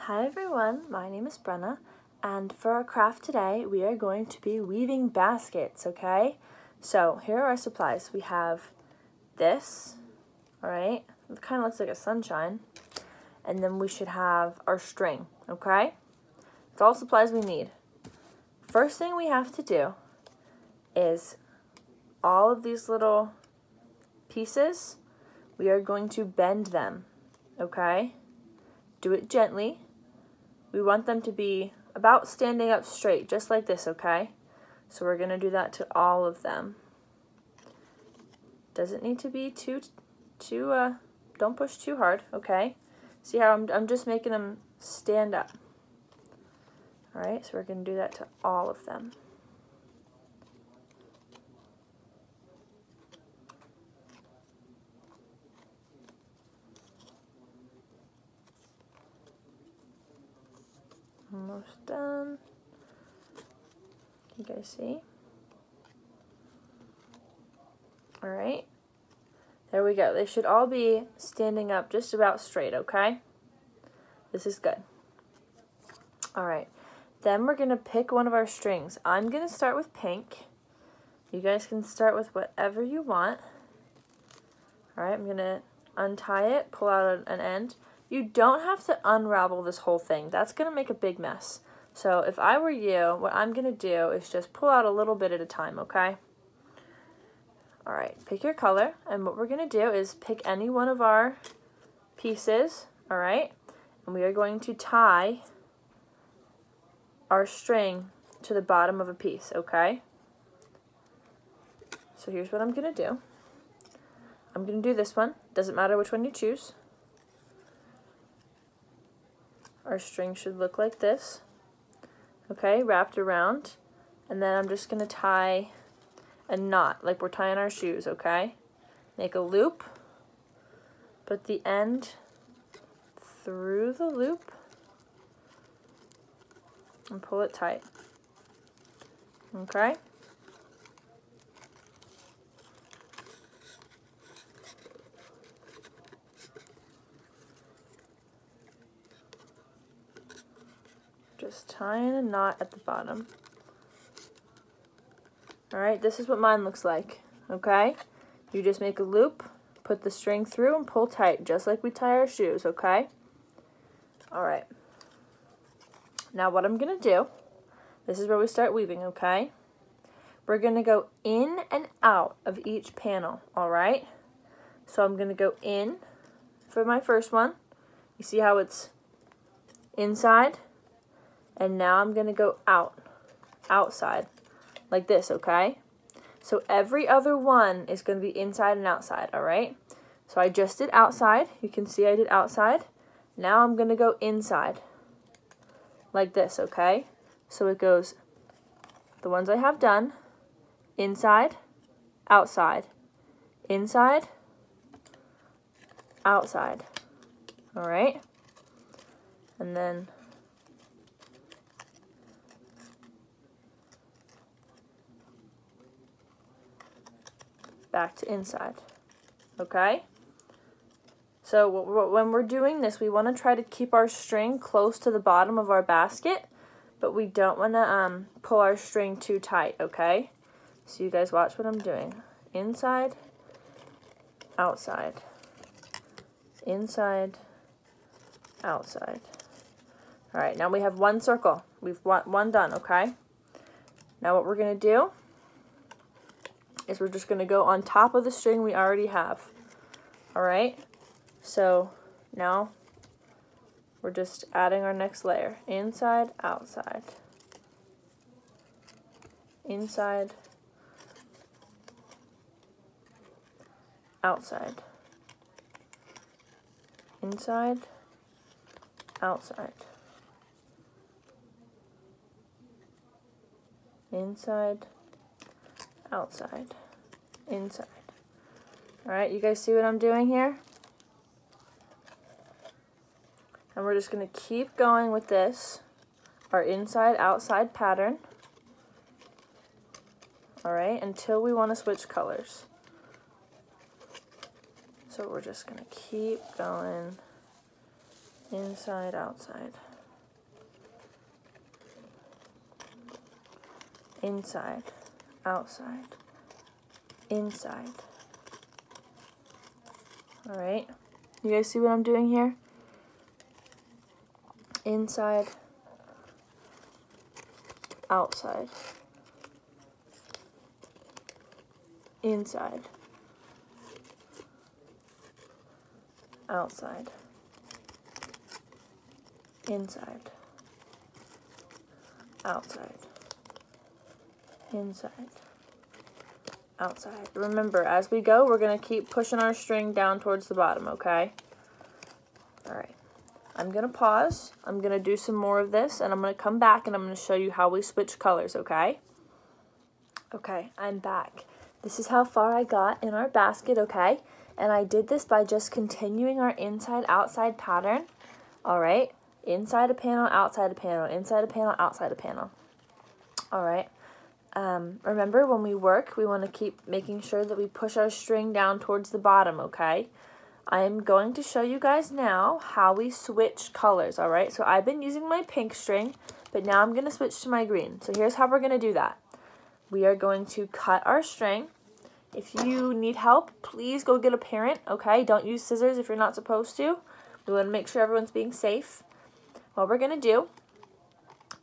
Hi everyone, my name is Brenna, and for our craft today we are going to be weaving baskets, okay? So here are our supplies. We have this, alright, it kind of looks like a sunshine, and then we should have our string, okay? It's all supplies we need. First thing we have to do is all of these little pieces, we are going to bend them, okay? Do it gently. We want them to be about standing up straight, just like this, okay? So we're going to do that to all of them. Doesn't need to be don't push too hard, okay? See how I'm just making them stand up. Alright, so we're going to do that to all of them. Almost done. You guys see? Alright. There we go. They should all be standing up just about straight, okay? This is good. Alright. Then we're going to pick one of our strings. I'm going to start with pink. You guys can start with whatever you want. Alright, I'm going to untie it, pull out an end. You don't have to unravel this whole thing. That's going to make a big mess. So if I were you, what I'm going to do is just pull out a little bit at a time, okay? Alright, pick your color, and what we're going to do is pick any one of our pieces, alright? And we are going to tie our string to the bottom of a piece, okay? So here's what I'm going to do. I'm going to do this one. Doesn't matter which one you choose. Our string should look like this, okay, wrapped around, and then I'm just going to tie a knot like we're tying our shoes, okay? Make a loop, put the end through the loop, and pull it tight, okay? Just tying a knot at the bottom. Alright, this is what mine looks like, okay? You just make a loop, put the string through, and pull tight, just like we tie our shoes, okay? Alright. Now what I'm going to do, this is where we start weaving, okay? We're going to go in and out of each panel, alright? So I'm going to go in for my first one. You see how it's inside? And now I'm going to go outside, like this, okay? So every other one is going to be inside and outside, all right? So I just did outside. You can see I did outside. Now I'm going to go inside, like this, okay? So it goes, the ones I have done, inside, outside, inside, outside, all right? And then back to inside, okay? So when we're doing this, we want to try to keep our string close to the bottom of our basket, but we don't want to pull our string too tight, okay? So you guys watch what I'm doing. Inside, outside, inside, outside. All right, now we have one circle. We've one done, okay? Now what we're going to do is we're just going to go on top of the string we already have. Alright, so now we're just adding our next layer. Inside, outside. Inside, outside. Inside, outside. Inside, outside, inside. Alright, you guys see what I'm doing here? And we're just going to keep going with this, our inside-outside pattern. Alright, until we want to switch colors. So we're just going to keep going inside, outside. inside, outside, inside. All right, you guys see what I'm doing here? Inside, outside, inside, outside, inside, outside, inside, outside. Remember, as we go, we're going to keep pushing our string down towards the bottom, okay? All right. I'm going to pause. I'm going to do some more of this, and I'm going to come back, and I'm going to show you how we switch colors, okay? Okay, I'm back. This is how far I got in our basket, okay? And I did this by just continuing our inside-outside pattern, all right? Inside a panel, outside a panel, inside a panel, outside a panel. All right. Remember, when we work, we want to keep making sure that we push our string down towards the bottom, okay? I am going to show you guys now how we switch colors, all right? So I've been using my pink string, but now I'm going to switch to my green. So here's how we're going to do that. We are going to cut our string. If you need help, please go get a parent, okay? Don't use scissors if you're not supposed to. We want to make sure everyone's being safe. What we're going to do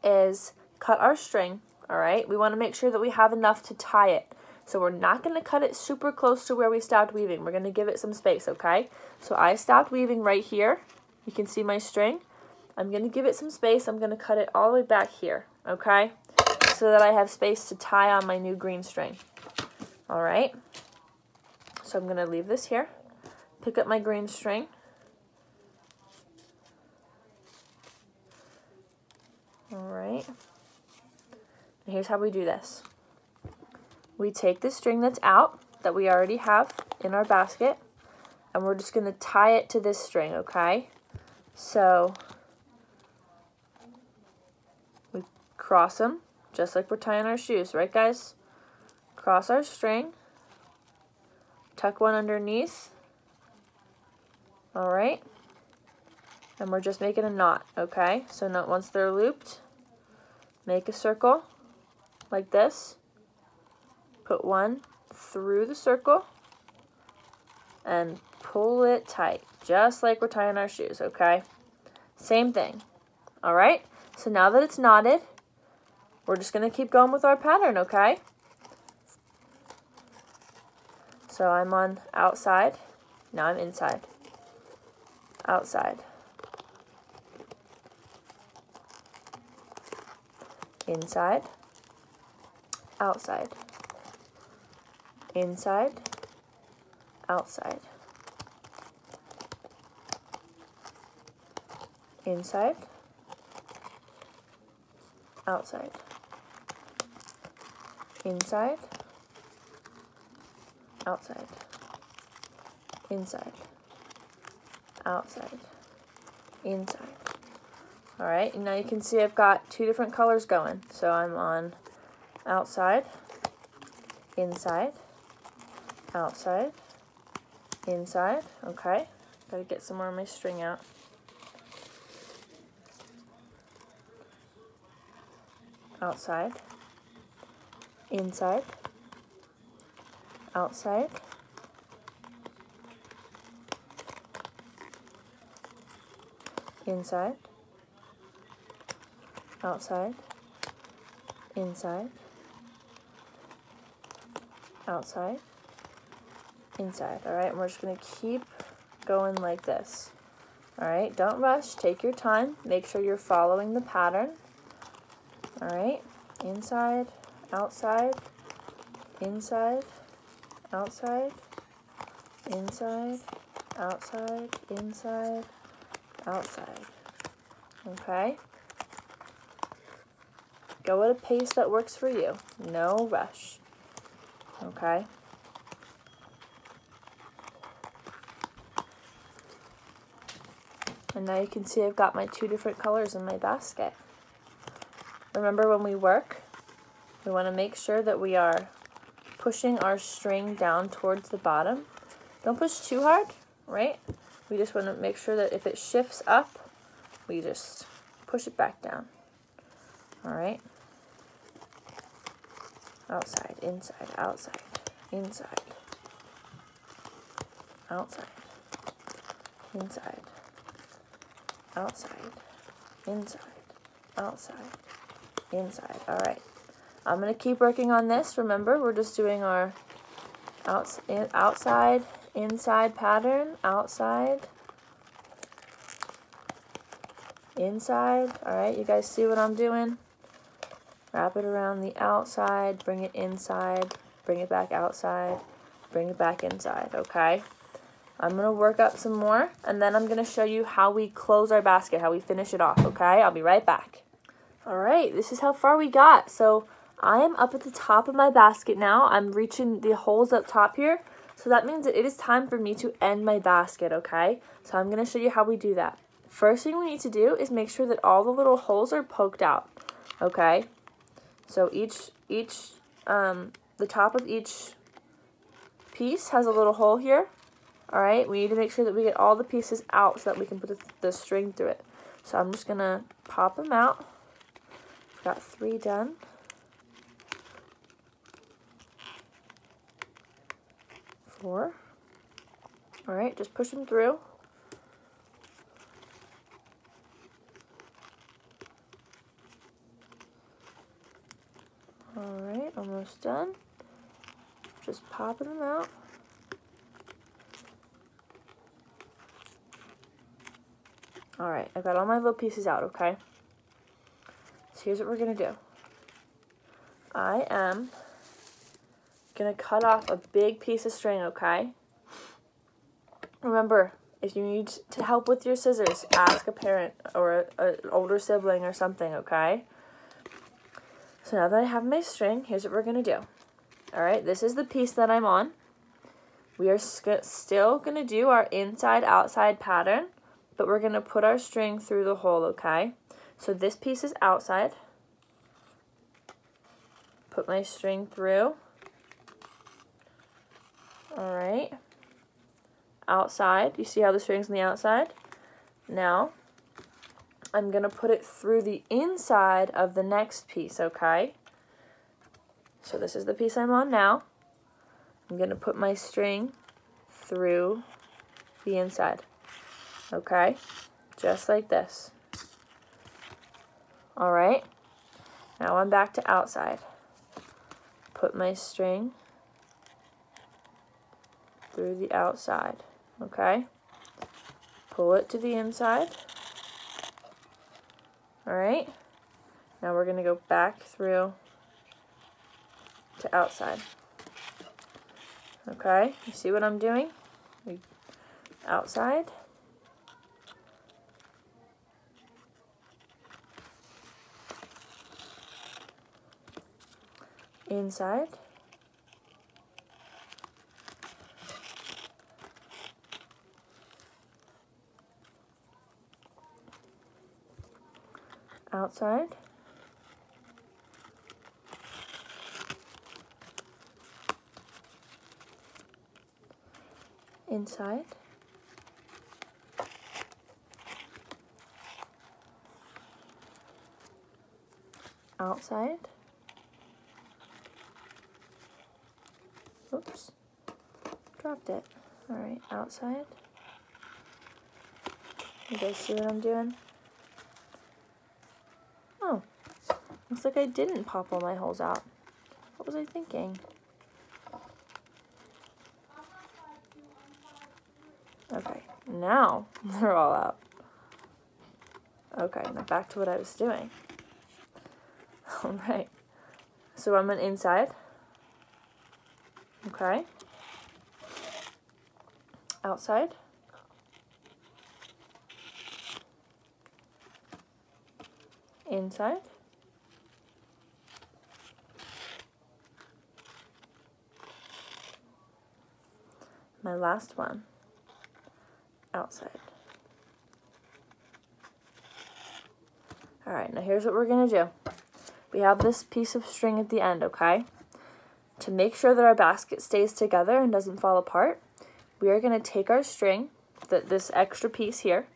is cut our string, all right? We want to make sure that we have enough to tie it. So we're not going to cut it super close to where we stopped weaving. We're going to give it some space, okay? So I stopped weaving right here. You can see my string. I'm going to give it some space. I'm going to cut it all the way back here, okay? So that I have space to tie on my new green string. All right? So I'm going to leave this here. Pick up my green string. All right. And here's how we do this. We take the string that's out, that we already have in our basket, and we're just going to tie it to this string, okay? So we cross them, just like we're tying our shoes, right guys? Cross our string, tuck one underneath, all right? And we're just making a knot, okay? So not once they're looped, make a circle like this. Put one through the circle and pull it tight, just like we're tying our shoes, okay? Same thing, all right? So now that it's knotted, we're just going to keep going with our pattern, okay? So I'm on outside, now I'm inside, outside, inside, outside, inside, outside, inside, outside, inside, outside, inside, outside, inside. All right, and now you can see I've got two different colors going. So I'm on outside, inside, outside, inside, okay. Gotta get some more of my string out. Outside, inside, outside, inside, outside, inside, outside, inside. All right, and we're just going to keep going like this. All right, don't rush, take your time, make sure you're following the pattern. All right, inside, outside, inside, outside, inside, outside, inside, outside. Okay? Go at a pace that works for you. No rush. Okay? And now you can see I've got my two different colors in my basket. Remember, when we work, we want to make sure that we are pushing our string down towards the bottom. Don't push too hard, right? We just want to make sure that if it shifts up, we just push it back down. All right? outside, inside, outside, inside, outside, inside, outside, inside, outside, inside. All right. I'm going to keep working on this. Remember, we're just doing our outside, inside pattern, outside, inside. All right, you guys see what I'm doing? Wrap it around the outside, bring it inside, bring it back outside, bring it back inside, okay? I'm going to work up some more, and then I'm going to show you how we close our basket, how we finish it off, okay? I'll be right back. All right, this is how far we got. So I am up at the top of my basket now. I'm reaching the holes up top here. So that means that it is time for me to end my basket, okay? So I'm going to show you how we do that. First thing we need to do is make sure that all the little holes are poked out, okay? So the top of each piece has a little hole here. All right, we need to make sure that we get all the pieces out so that we can put the string through it. So I'm just gonna pop them out. Got 3 done. Four. All right, just push them through. All right, almost done. Just popping them out. All right, I got all my little pieces out, okay? So here's what we're gonna do. I am gonna cut off a big piece of string, okay? Remember, if you need to help with your scissors, ask a parent or an older sibling or something, okay? So now that I have my string, here's what we're gonna do. All right, this is the piece that I'm on. We are still gonna do our inside-outside pattern, but we're gonna put our string through the hole, okay? So this piece is outside. Put my string through. All right. Outside, you see how the string's on the outside? Now, I'm gonna put it through the inside of the next piece, okay? So this is the piece I'm on now. I'm gonna put my string through the inside, okay? Just like this. All right, now I'm back to outside. Put my string through the outside, okay? Pull it to the inside. All right, now we're gonna go back through to outside. Okay, you see what I'm doing? Outside. Inside. Outside. Inside. Outside. Oops. Dropped it. All right, outside. You guys see what I'm doing? Oh, looks like I didn't pop all my holes out. What was I thinking? Okay, now they're all out. Okay, now back to what I was doing. All right, so I'm on inside. Okay. Outside. Inside. My last one. Outside. All right, now here's what we're gonna do. We have this piece of string at the end, okay? To make sure that our basket stays together and doesn't fall apart, we are gonna take our string, this extra piece here,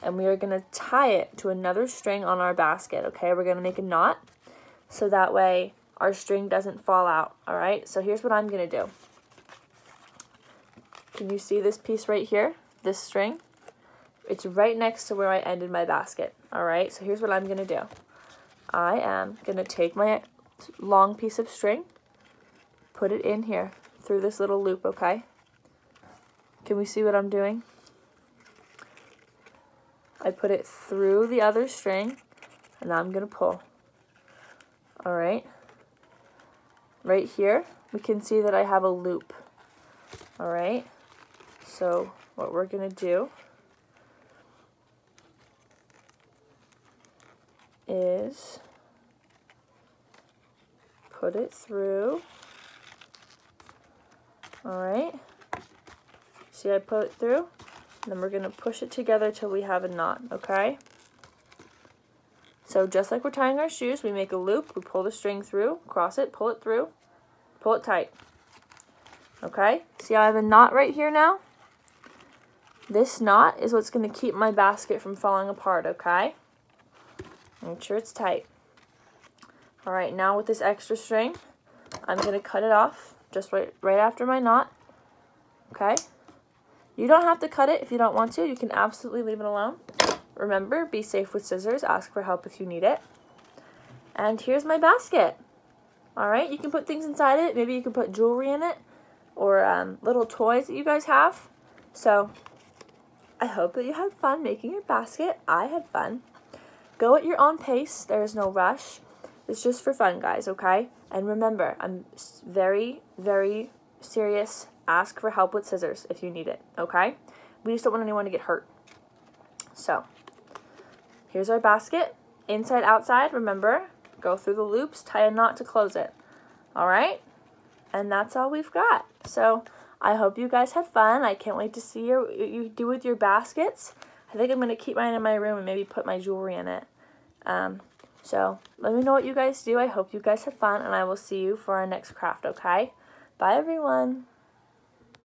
and we are gonna tie it to another string on our basket, okay? We're gonna make a knot, so that way our string doesn't fall out, all right? So here's what I'm gonna do. Can you see this piece right here, this string? It's right next to where I ended my basket, all right? So here's what I'm gonna do. I am gonna take my long piece of string, put it in here through this little loop, okay? Can we see what I'm doing? I put it through the other string, and now I'm gonna pull. All right. Right here, we can see that I have a loop. All right. So what we're gonna do is put it through. All right. See, I put it through, and then we're gonna push it together till we have a knot, okay? So just like we're tying our shoes, we make a loop, we pull the string through, cross it, pull it through, pull it tight. Okay? See how I have a knot right here now? This knot is what's going to keep my basket from falling apart, okay? Make sure it's tight. Alright, now with this extra string, I'm going to cut it off just right after my knot. Okay? You don't have to cut it if you don't want to. You can absolutely leave it alone. Remember, be safe with scissors. Ask for help if you need it. And here's my basket. Alright, you can put things inside it. Maybe you can put jewelry in it or little toys that you guys have. So, I hope that you had fun making your basket. I had fun. Go at your own pace. There is no rush. It's just for fun, guys, okay? And remember, I'm very, very serious. Ask for help with scissors if you need it, okay? We just don't want anyone to get hurt. So, here's our basket. Inside, outside, remember, go through the loops, tie a knot to close it. All right? And that's all we've got. So, I hope you guys had fun. I can't wait to see what you do with your baskets. I think I'm going to keep mine in my room and maybe put my jewelry in it. So, let me know what you guys do. I hope you guys had fun, and I will see you for our next craft, okay? Bye, everyone.